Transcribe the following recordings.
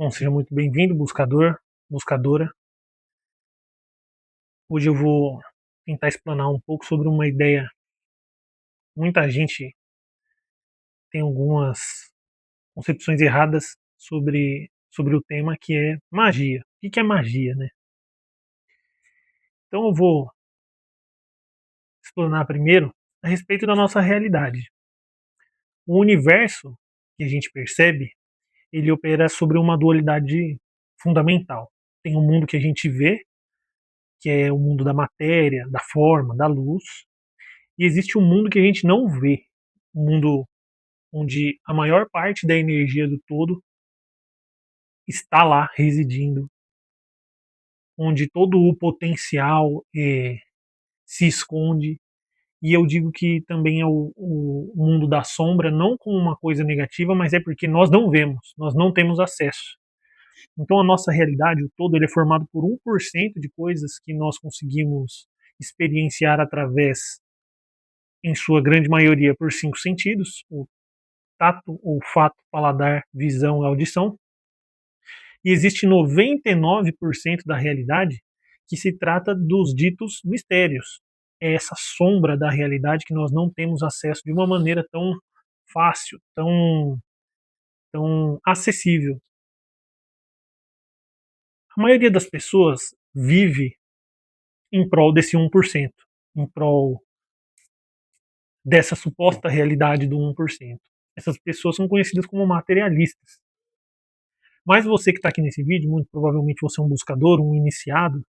Bom, seja muito bem-vindo, buscador, buscadora. Hoje eu vou tentar explanar um pouco sobre uma ideia. Muita gente tem algumas concepções erradas sobre o tema que é magia. O que é magia, né? Então eu vou explanar primeiro a respeito da nossa realidade. O universo que a gente percebe, ele opera sobre uma dualidade fundamental. Tem um mundo que a gente vê, que é o mundo da matéria, da forma, da luz, e existe um mundo que a gente não vê, um mundo onde a maior parte da energia do todo está lá residindo, onde todo o potencial se esconde. E eu digo que também é o mundo da sombra, não como uma coisa negativa, mas é porque nós não vemos, nós não temos acesso. Então a nossa realidade, o todo, ele é formado por 1% de coisas que nós conseguimos experienciar através, em sua grande maioria, por 5 sentidos: o tato, olfato, paladar, visão e audição. E existe 99% da realidade que se trata dos ditos mistérios. É essa sombra da realidade que nós não temos acesso de uma maneira tão fácil, tão acessível. A maioria das pessoas vive em prol desse 1%, em prol dessa suposta realidade do 1%. Essas pessoas são conhecidas como materialistas. Mas você que está aqui nesse vídeo, muito provavelmente você é um buscador, um iniciado,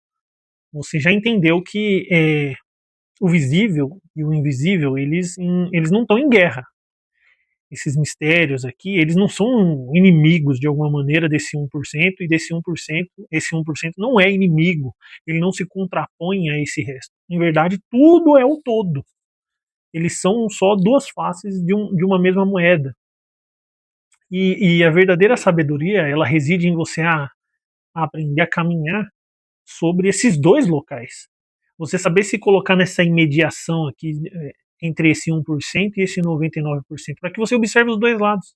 você já entendeu que o visível e o invisível, eles não estão em guerra. Esses mistérios aqui, eles não são inimigos de alguma maneira desse 1%, e desse 1%, esse 1% não é inimigo, ele não se contrapõe a esse resto. Em verdade, tudo é o todo. Eles são só duas faces de uma mesma moeda. E a verdadeira sabedoria, ela reside em você a aprender a caminhar sobre esses dois locais. Você saber se colocar nessa imediação aqui entre esse 1% e esse 99%, para que você observe os dois lados,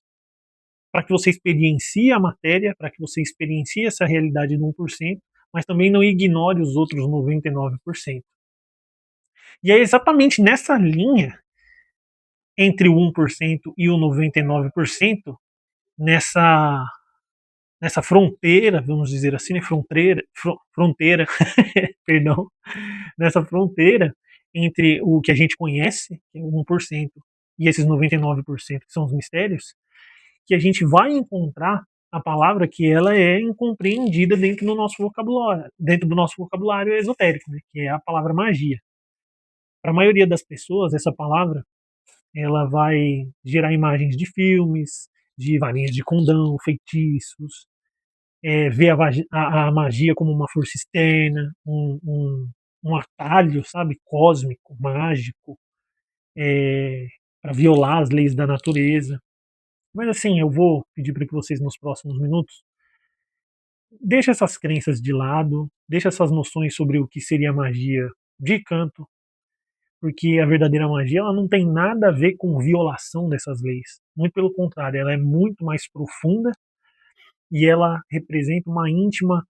para que você experiencie a matéria, para que você experiencie essa realidade do 1%, mas também não ignore os outros 99%. E é exatamente nessa linha entre o 1% e o 99%, nessa fronteira, vamos dizer assim, né? Fronteira, perdão, nessa fronteira entre o que a gente conhece, que é o 1%, e esses 99% que são os mistérios, que a gente vai encontrar a palavra que ela é incompreendida dentro do nosso vocabulário esotérico, né? Que é a palavra magia. Para a maioria das pessoas, essa palavra ela vai gerar imagens de filmes, de varinhas de condão, feitiços, ver a magia como uma força externa, um atalho, sabe, cósmico, mágico, para violar as leis da natureza. Mas assim, eu vou pedir para que vocês nos próximos minutos deixem essas crenças de lado, deixem essas noções sobre o que seria magia de canto, porque a verdadeira magia ela não tem nada a ver com violação dessas leis. Muito pelo contrário, ela é muito mais profunda e ela representa uma íntima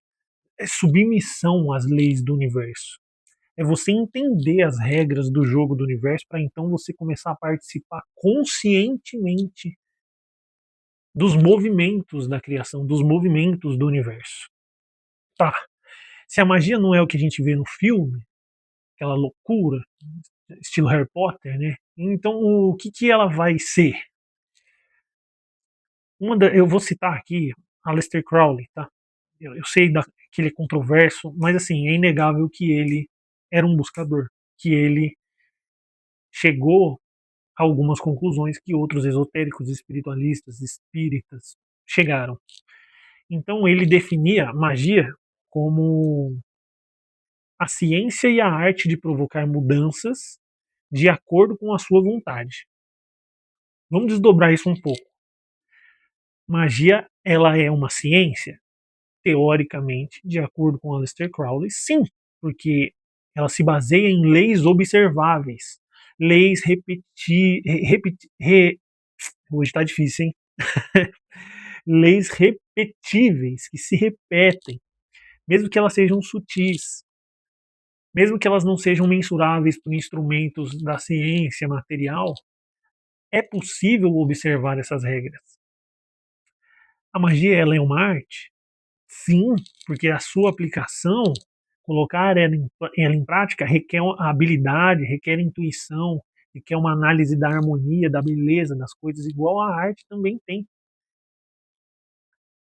submissão às leis do universo. É você entender as regras do jogo do universo para então você começar a participar conscientemente dos movimentos da criação, dos movimentos do universo. Tá. Se a magia não é o que a gente vê no filme, aquela loucura, estilo Harry Potter, né? Então o que ela vai ser? Eu vou citar aqui Aleister Crowley, tá? Eu sei que ele é controverso, mas assim, é inegável que ele era um buscador, que ele chegou a algumas conclusões que outros esotéricos, espiritualistas, espíritas chegaram. Então ele definia magia como a ciência e a arte de provocar mudanças de acordo com a sua vontade. Vamos desdobrar isso um pouco. Magia, ela é uma ciência? Teoricamente, de acordo com Aleister Crowley, sim, porque ela se baseia em leis observáveis, leis hoje está difícil, hein? leis repetíveis, que se repetem, mesmo que elas sejam sutis, mesmo que elas não sejam mensuráveis por instrumentos da ciência material, é possível observar essas regras. A magia, ela é uma arte? Sim, porque a sua aplicação, colocar ela em prática, requer habilidade, requer intuição, requer uma análise da harmonia, da beleza das coisas, igual a arte também tem.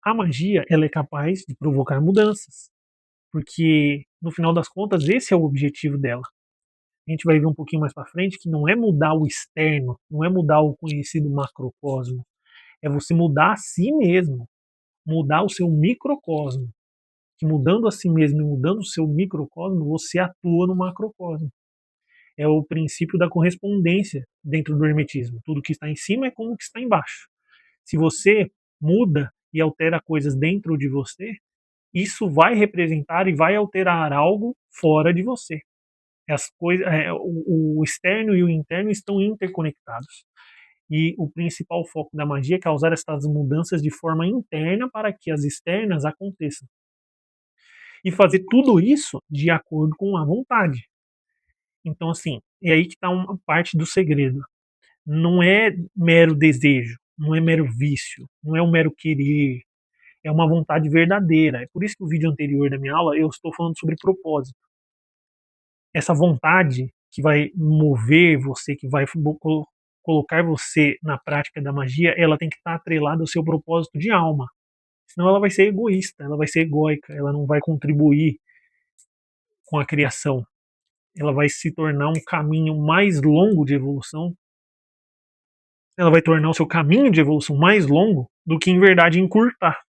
A magia, ela é capaz de provocar mudanças, porque no final das contas esse é o objetivo dela. A gente vai ver um pouquinho mais para frente que não é mudar o externo, não é mudar o conhecido macrocosmo, é você mudar a si mesmo, mudar o seu microcosmo. Que mudando a si mesmo e mudando o seu microcosmo, você atua no macrocosmo. É o princípio da correspondência dentro do hermetismo. Tudo que está em cima é como o que está embaixo. Se você muda e altera coisas dentro de você, isso vai representar e vai alterar algo fora de você. As coisas, o externo e o interno estão interconectados. E o principal foco da magia é causar essas mudanças de forma interna para que as externas aconteçam. E fazer tudo isso de acordo com a vontade. Então, assim, é aí que está uma parte do segredo. Não é mero desejo, não é mero vício, não é um mero querer, é uma vontade verdadeira. É por isso que o vídeo anterior da minha aula eu estou falando sobre propósito. Essa vontade que vai mover você, que vai colocar você na prática da magia, ela tem que estar atrelada ao seu propósito de alma. Senão ela vai ser egoísta, ela vai ser egóica, ela não vai contribuir com a criação. Ela vai se tornar um caminho mais longo de evolução. Ela vai tornar o seu caminho de evolução mais longo do que, em verdade, encurtar.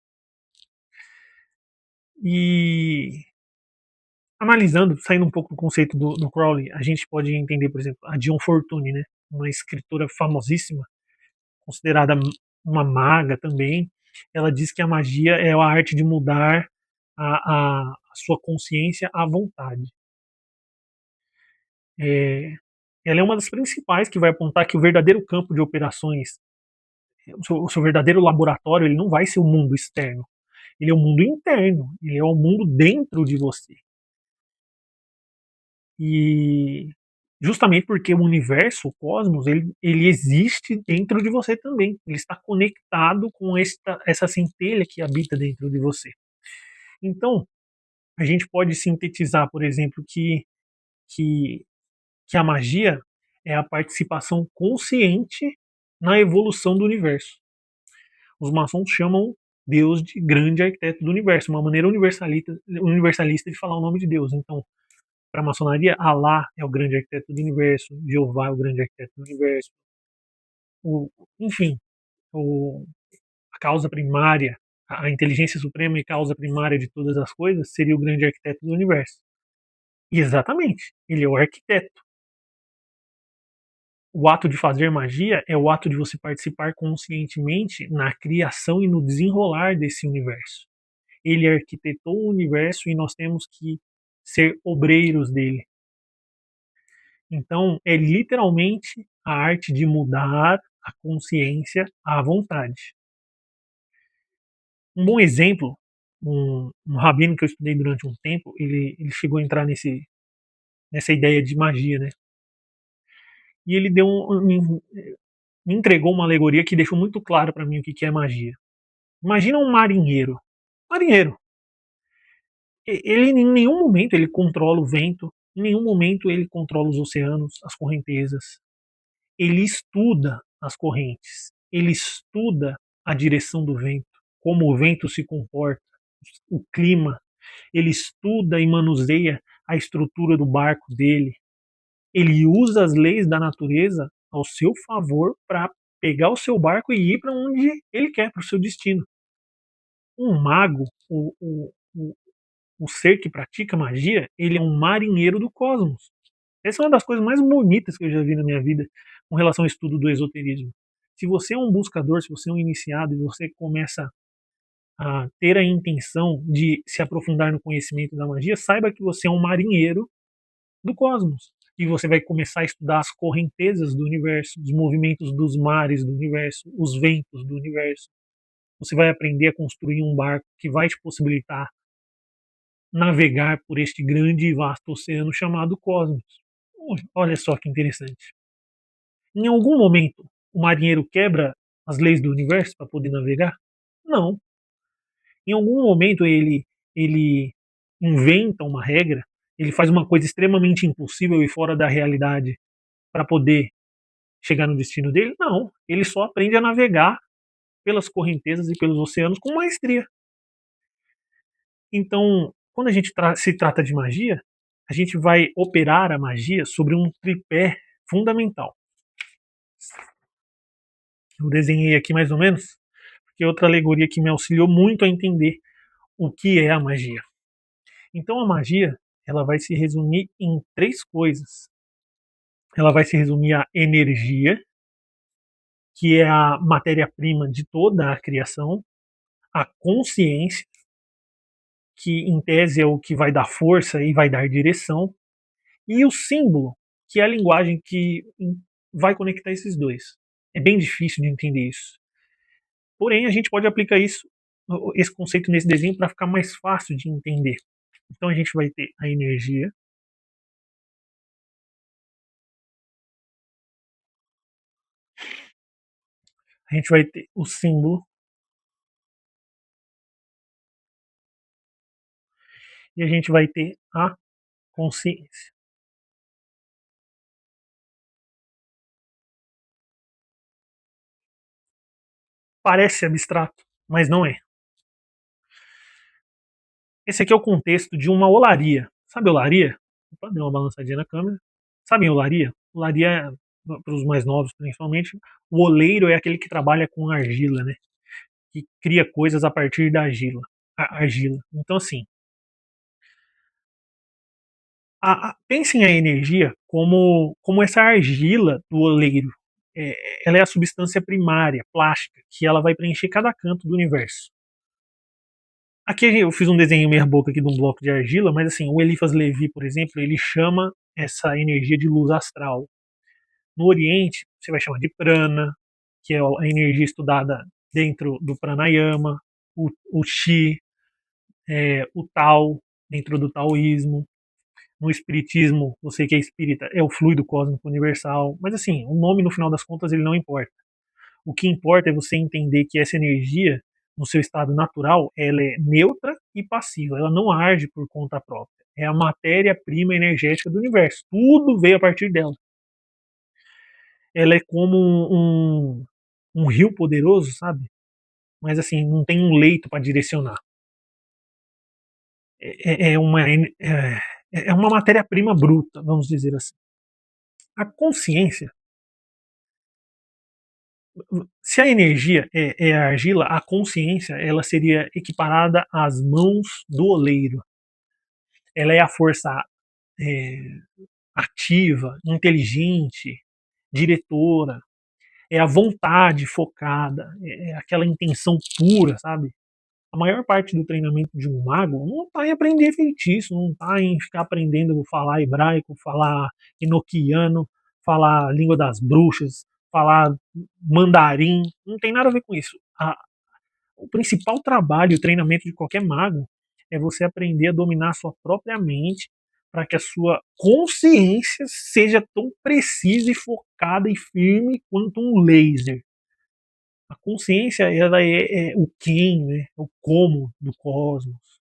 E analisando, saindo um pouco do conceito do Crowley, a gente pode entender, por exemplo, a Dion Fortune, né? Uma escritora famosíssima, considerada uma maga também. Ela diz que a magia é a arte de mudar a sua consciência à vontade. Ela é uma das principais que vai apontar que o verdadeiro campo de operações, o seu verdadeiro laboratório, ele não vai ser o mundo externo. Ele é o mundo interno, ele é o mundo dentro de você. E justamente porque o universo, o cosmos, ele existe dentro de você também. Ele está conectado com essa centelha que habita dentro de você. Então, a gente pode sintetizar, por exemplo, que, que a magia é a participação consciente na evolução do universo. Os maçons chamam Deus de grande arquiteto do universo, uma maneira universalista de falar o nome de Deus. Então, para a maçonaria, Alá é o grande arquiteto do universo, Jeová é o grande arquiteto do universo. Enfim, a causa primária, a inteligência suprema e causa primária de todas as coisas seria o grande arquiteto do universo. E exatamente, ele é o arquiteto. O ato de fazer magia é o ato de você participar conscientemente na criação e no desenrolar desse universo. Ele arquitetou o universo e nós temos que ser obreiros dele. Então, é literalmente a arte de mudar a consciência à vontade. Um bom exemplo, um rabino que eu estudei durante um tempo, ele chegou a entrar nessa ideia de magia, né? E ele me entregou uma alegoria que deixou muito claro para mim o que é magia. Imagina um marinheiro. Marinheiro. Ele em nenhum momento ele controla o vento, em nenhum momento ele controla os oceanos, as correntezas. Ele estuda as correntes, ele estuda a direção do vento, como o vento se comporta, o clima. Ele estuda e manuseia a estrutura do barco dele. Ele usa as leis da natureza ao seu favor para pegar o seu barco e ir para onde ele quer, para o seu destino. Um mago, o ser que pratica magia, ele é um marinheiro do cosmos. Essa é uma das coisas mais bonitas que eu já vi na minha vida com relação ao estudo do esoterismo. Se você é um buscador, se você é um iniciado e você começa a ter a intenção de se aprofundar no conhecimento da magia, saiba que você é um marinheiro do cosmos. E você vai começar a estudar as correntezas do universo, os movimentos dos mares do universo, os ventos do universo. você vai aprender a construir um barco que vai te possibilitar navegar por este grande e vasto oceano chamado cosmos. Olha só que interessante. Em algum momento, o marinheiro quebra as leis do universo para poder navegar? Não. Em algum momento ele inventa uma regra, ele faz uma coisa extremamente impossível e fora da realidade para poder chegar no destino dele? Não. Ele só aprende a navegar pelas correntezas e pelos oceanos com maestria. Então, quando a gente se trata de magia, a gente vai operar a magia sobre um tripé fundamental. Eu desenhei aqui mais ou menos, porque é outra alegoria que me auxiliou muito a entender o que é a magia. Então a magia, ela vai se resumir em três coisas. Ela vai se resumir à energia, que é a matéria-prima de toda a criação, a consciência, que em tese é o que vai dar força e vai dar direção, e o símbolo, que é a linguagem que vai conectar esses dois. É bem difícil de entender isso. Porém, a gente pode aplicar esse conceito nesse desenho para ficar mais fácil de entender. Então a gente vai ter a energia, a gente vai ter o símbolo e a gente vai ter a consciência. Parece abstrato, mas não é. Esse aqui é o contexto de uma olaria. Sabe olaria? Opa, deu uma balançadinha na câmera. Sabe olaria? Olaria, para os mais novos principalmente, o oleiro é aquele que trabalha com argila, né? Que cria coisas a partir da argila. Argila. Então, assim, pensem a energia como essa argila do oleiro. Ela é a substância primária, plástica, que ela vai preencher cada canto do universo. Aqui eu fiz um desenho meia boca aqui de um bloco de argila, mas assim, o Eliphas Levi, por exemplo, ele chama essa energia de luz astral. No Oriente, você vai chamar de prana, que é a energia estudada dentro do pranayama, o chi, o tao, dentro do taoísmo. No espiritismo, você que é espírita, é o fluido cósmico universal. Mas assim, o nome no final das contas ele não importa. O que importa é você entender que essa energia, no seu estado natural, ela é neutra e passiva. Ela não age por conta própria. É a matéria-prima energética do universo. Tudo veio a partir dela. Ela é como um rio poderoso, sabe? Mas assim, não tem um leito para direcionar. É uma matéria-prima bruta, vamos dizer assim. A consciência, se a energia é a argila, a consciência ela seria equiparada às mãos do oleiro. Ela é a força é, ativa, inteligente, diretora, é a vontade focada, é aquela intenção pura, sabe? A maior parte do treinamento de um mago não está em aprender feitiço, não está em ficar aprendendo a falar hebraico, falar enoquiano, falar língua das bruxas, falar mandarim, não tem nada a ver com isso. O principal trabalho, o treinamento de qualquer mago é você aprender a dominar a sua própria mente para que a sua consciência seja tão precisa e focada e firme quanto um laser. A consciência ela é o quem, né? O como do cosmos.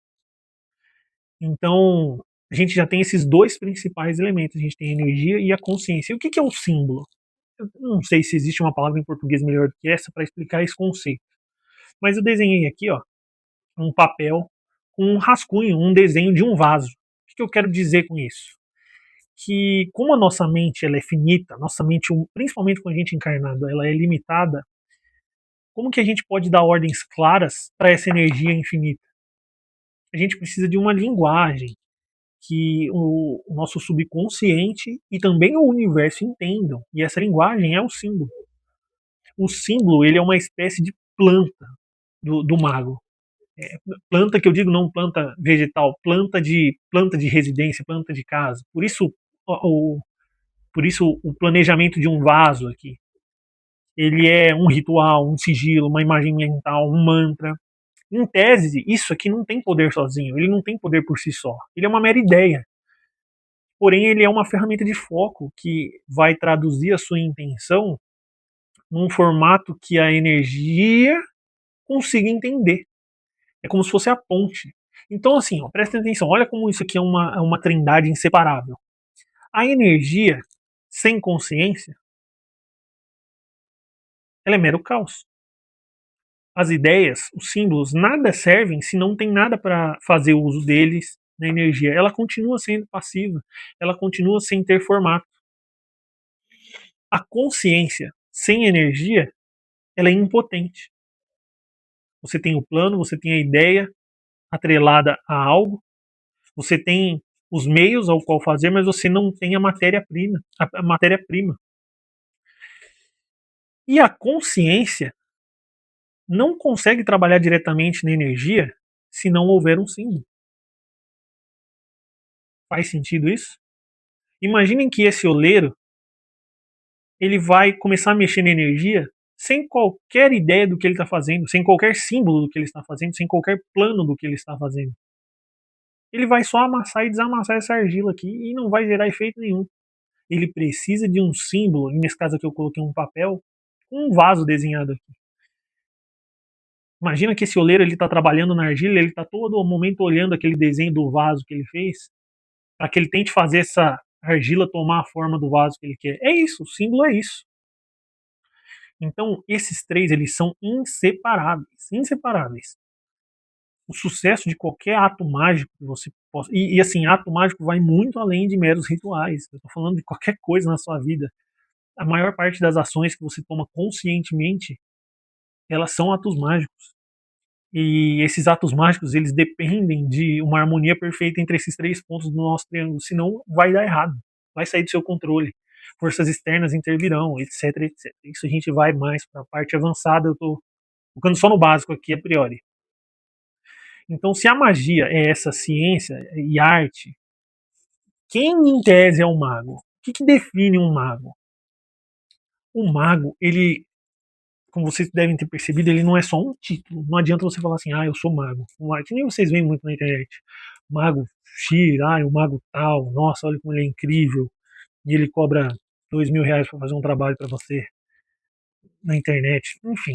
Então, a gente já tem esses dois principais elementos. A gente tem a energia e a consciência. E o que é o símbolo? Eu não sei se existe uma palavra em português melhor do que essa para explicar esse conceito. Mas eu desenhei aqui, ó, um papel com um rascunho, um desenho de um vaso. O que eu quero dizer com isso? Que como a nossa mente ela é finita, nossa mente, principalmente quando a gente é encarnado, ela é limitada, como que a gente pode dar ordens claras para essa energia infinita? A gente precisa de uma linguagem que o nosso subconsciente e também o universo entendam. E essa linguagem é o símbolo. O símbolo ele é uma espécie de planta do mago. Planta que eu digo não planta vegetal, planta de residência, planta de casa. Por isso o planejamento de um vaso aqui. ele é um ritual, um sigilo, uma imagem mental, um mantra. Em tese, isso aqui não tem poder sozinho, ele não tem poder por si só. Ele é uma mera ideia. Porém, ele é uma ferramenta de foco que vai traduzir a sua intenção num formato que a energia consiga entender. É como se fosse a ponte. Então, assim, ó, presta atenção, olha como isso aqui é uma trindade inseparável. A energia sem consciência, ela é mero caos. As ideias, os símbolos, nada servem se não tem nada para fazer uso deles na energia. Ela continua sendo passiva, ela continua sem ter formato. A consciência sem energia, ela é impotente. Você tem o plano, você tem a ideia atrelada a algo, você tem os meios ao qual fazer, mas você não tem a matéria-prima. A matéria-prima. E a consciência não consegue trabalhar diretamente na energia se não houver um símbolo. Faz sentido isso? Imaginem que esse oleiro ele vai começar a mexer na energia sem qualquer ideia do que ele está fazendo, sem qualquer símbolo do que ele está fazendo, sem qualquer plano do que ele está fazendo. Ele vai só amassar e desamassar essa argila aqui e não vai gerar efeito nenhum. Ele precisa de um símbolo, nesse caso aqui eu coloquei um papel, um vaso desenhado aqui. Imagina que esse oleiro ele está trabalhando na argila, ele está todo o momento olhando aquele desenho do vaso que ele fez, para que ele tente fazer essa argila tomar a forma do vaso que ele quer. É isso, o símbolo é isso. Então, esses três eles são inseparáveis, inseparáveis. O sucesso de qualquer ato mágico que você possa. E assim, ato mágico vai muito além de meros rituais. Eu estou falando de qualquer coisa na sua vida. A maior parte das ações que você toma conscientemente, elas são atos mágicos. E esses atos mágicos, eles dependem de uma harmonia perfeita entre esses três pontos do nosso triângulo, senão vai dar errado, vai sair do seu controle. Forças externas intervirão, etc, etc. Isso a gente vai mais para a parte avançada, eu estou focando só no básico aqui a priori. Então, se a magia é essa ciência e arte, quem em tese é um mago? O que define um mago? O mago, ele, como vocês devem ter percebido, ele não é só um título. Não adianta você falar assim, ah, eu sou mago. Que nem vocês veem muito na internet. Mago X, ah, o mago tal, nossa, olha como ele é incrível. E ele cobra R$ 2.000 para fazer um trabalho para você na internet. Enfim,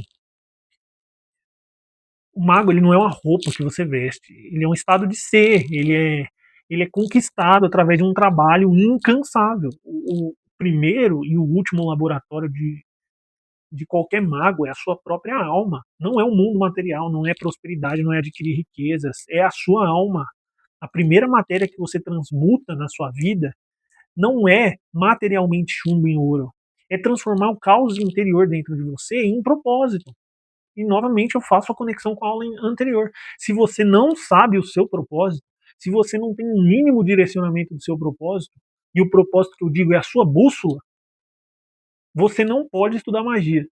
o mago ele não é uma roupa que você veste, ele é um estado de ser, ele é conquistado através de um trabalho incansável. O primeiro e o último laboratório de qualquer mago é a sua própria alma. Não é o mundo material, não é prosperidade, não é adquirir riquezas, é a sua alma. A primeira matéria que você transmuta na sua vida não é materialmente chumbo em ouro, é transformar o caos interior dentro de você em propósito. E novamente eu faço a conexão com a aula anterior. Se você não sabe o seu propósito, se você não tem um mínimo direcionamento do seu propósito, e o propósito que eu digo é a sua bússola, você não pode estudar magia.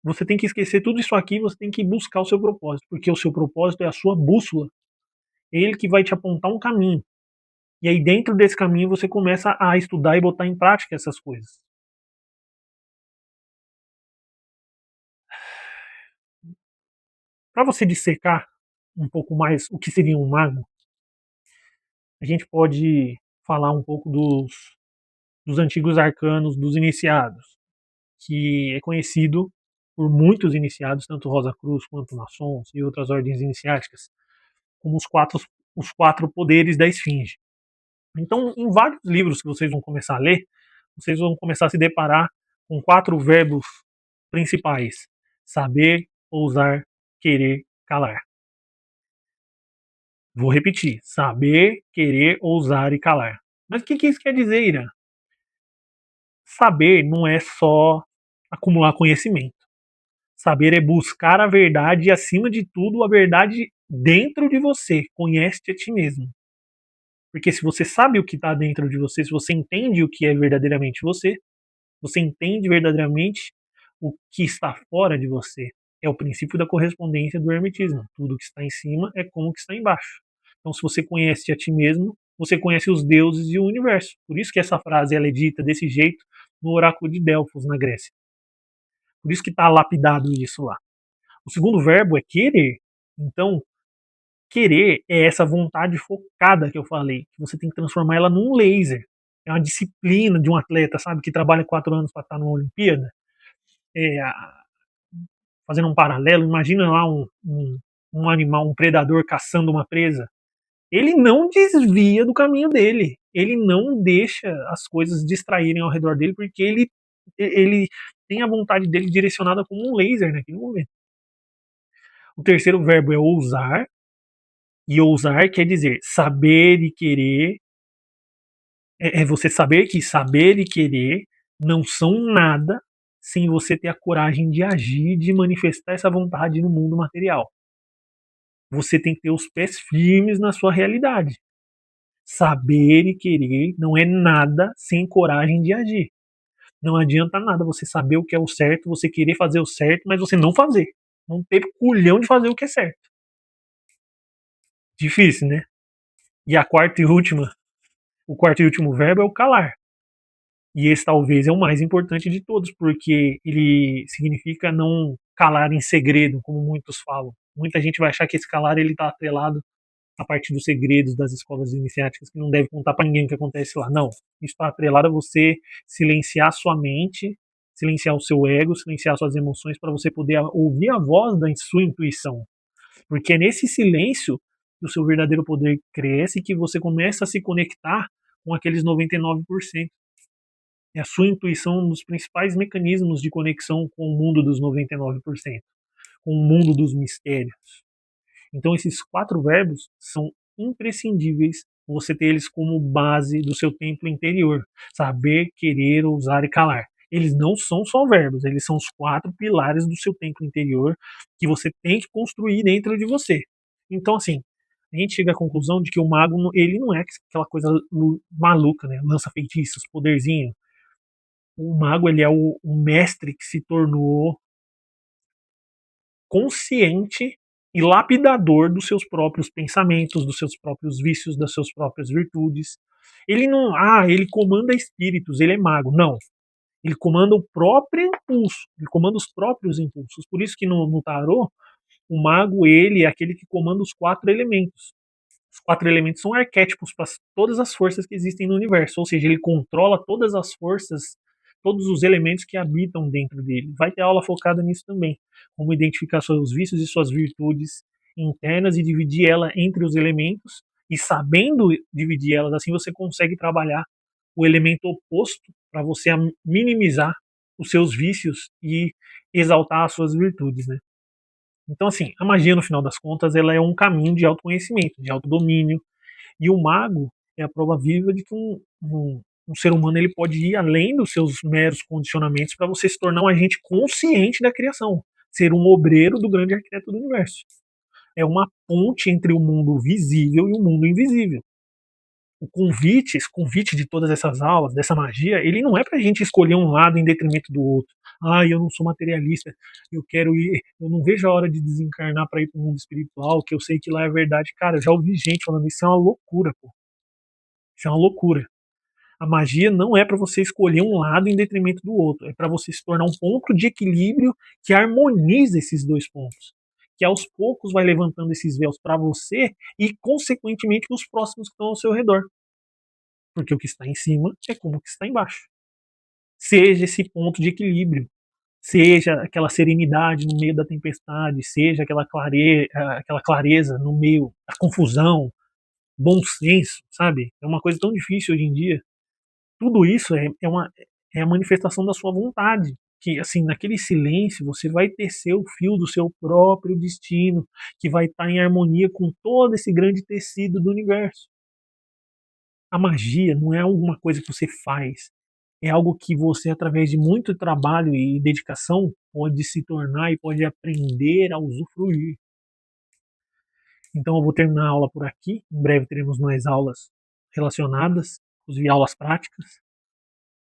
Você tem que esquecer tudo isso aqui, você tem que buscar o seu propósito, porque o seu propósito é a sua bússola. É ele que vai te apontar um caminho. E aí dentro desse caminho você começa a estudar e botar em prática essas coisas. Para você dissecar um pouco mais o que seria um mago, a gente pode falar um pouco dos antigos arcanos dos iniciados, que é conhecido por muitos iniciados, tanto Rosa Cruz quanto maçons e outras ordens iniciáticas, como os quatro poderes da esfinge. Então, em vários livros que vocês vão começar a ler, vocês vão começar a se deparar com 4 verbos principais: saber, ousar, querer, calar. Vou repetir: saber, querer, ousar e calar. Mas o que isso quer dizer, Irã? Saber não é só acumular conhecimento. Saber é buscar a verdade e, acima de tudo, a verdade dentro de você. Conhece-te a ti mesmo. Porque se você sabe o que está dentro de você, se você entende o que é verdadeiramente você, você entende verdadeiramente o que está fora de você. É o princípio da correspondência do hermetismo. Tudo que está em cima é como o que está embaixo. Então, se você conhece a ti mesmo, você conhece os deuses e o universo. Por isso que essa frase ela é dita desse jeito no oráculo de Delfos, na Grécia. Por isso que está lapidado isso lá. O segundo verbo é querer. Então, querer é essa vontade focada que eu falei, que você tem que transformar ela num laser. É uma disciplina de um atleta, sabe, que trabalha 4 anos para estar numa Olimpíada. É, fazendo um paralelo, imagina lá um animal, um predador caçando uma presa. Ele não desvia do caminho dele. Ele não deixa as coisas distraírem ao redor dele, porque ele tem a vontade dele direcionada como um laser naquele momento. O terceiro verbo é ousar, e ousar quer dizer saber e querer. É você saber que saber e querer não são nada sem você ter a coragem de agir, de manifestar essa vontade no mundo material. Você tem que ter os pés firmes na sua realidade. Saber e querer não é nada sem coragem de agir. Não adianta nada você saber o que é o certo, você querer fazer o certo, mas você não fazer. Não ter culhão de fazer o que é certo. Difícil, né? E a quarta e última, o quarto e último verbo é o calar. E esse talvez é o mais importante de todos, porque ele significa não calar em segredo, como muitos falam. Muita gente vai achar que esse calar ele está atrelado a partir dos segredos das escolas iniciáticas, que não deve contar para ninguém o que acontece lá. Não. Isso está atrelado a você silenciar sua mente, silenciar o seu ego, silenciar suas emoções, para você poder ouvir a voz da sua intuição. Porque é nesse silêncio que o seu verdadeiro poder cresce e que você começa a se conectar com aqueles 99%. É a sua intuição um dos principais mecanismos de conexão com o mundo dos 99%, com o mundo dos mistérios. Então, esses 4 verbos são imprescindíveis você ter eles como base do seu templo interior. Saber, querer, ousar e calar. Eles não são só verbos, eles são os 4 pilares do seu templo interior que você tem que construir dentro de você. Então, assim, a gente chega à conclusão de que o mago, ele não é aquela coisa maluca, né? Lança feitiços, poderzinho. O mago, ele é o mestre que se tornou consciente e lapidador dos seus próprios pensamentos, dos seus próprios vícios, das suas próprias virtudes. Ele não, ele comanda espíritos, ele é mago. Não. Ele comanda o próprio impulso, ele comanda os próprios impulsos. Por isso que no tarô, o mago, ele é aquele que comanda os 4 elementos. Os 4 elementos são arquétipos para todas as forças que existem no universo, ou seja, ele controla todas as forças, todos os elementos que habitam dentro dele. Vai ter aula focada nisso também, como identificar seus vícios e suas virtudes internas e dividir ela entre os elementos, e sabendo dividir elas, assim você consegue trabalhar o elemento oposto para você minimizar os seus vícios e exaltar as suas virtudes, né? Então, assim, a magia, no final das contas, ela é um caminho de autoconhecimento, de autodomínio. E o mago é a prova viva de que um ser humano ele pode ir além dos seus meros condicionamentos para você se tornar um agente consciente da criação. Ser um obreiro do grande arquiteto do universo. É uma ponte entre o mundo visível e o mundo invisível. O convite, esse convite de todas essas aulas, dessa magia, ele não é pra gente escolher um lado em detrimento do outro. Eu não sou materialista, eu quero ir, eu não vejo a hora de desencarnar para ir pro mundo espiritual, que eu sei que lá é verdade. Cara, eu já ouvi gente falando isso, é uma loucura, pô. Isso é uma loucura. A magia não é para você escolher um lado em detrimento do outro, é para você se tornar um ponto de equilíbrio que harmoniza esses 2 pontos, que aos poucos vai levantando esses véus para você e, consequentemente, para os próximos que estão ao seu redor. Porque o que está em cima é como o que está embaixo. Seja esse ponto de equilíbrio, seja aquela serenidade no meio da tempestade, seja aquela clareza no meio da confusão, bom senso, sabe? É uma coisa tão difícil hoje em dia. Tudo isso é a manifestação da sua vontade. Que, assim, naquele silêncio, você vai tecer o fio do seu próprio destino, que vai estar em harmonia com todo esse grande tecido do universo. A magia não é alguma coisa que você faz, é algo que você, através de muito trabalho e dedicação, pode se tornar e pode aprender a usufruir. Então eu vou terminar a aula por aqui. Em breve teremos mais aulas relacionadas, inclusive aulas práticas.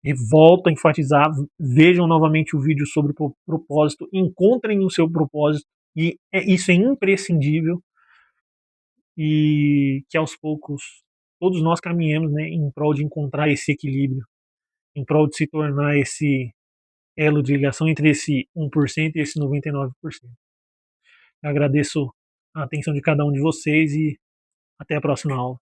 E volto a enfatizar, vejam novamente o vídeo sobre o propósito, encontrem o seu propósito, e isso é imprescindível, e que aos poucos todos nós caminhemos, né, em prol de encontrar esse equilíbrio, em prol de se tornar elo de ligação entre esse 1% e esse 99%. Eu agradeço a atenção de cada um de vocês e até a próxima aula.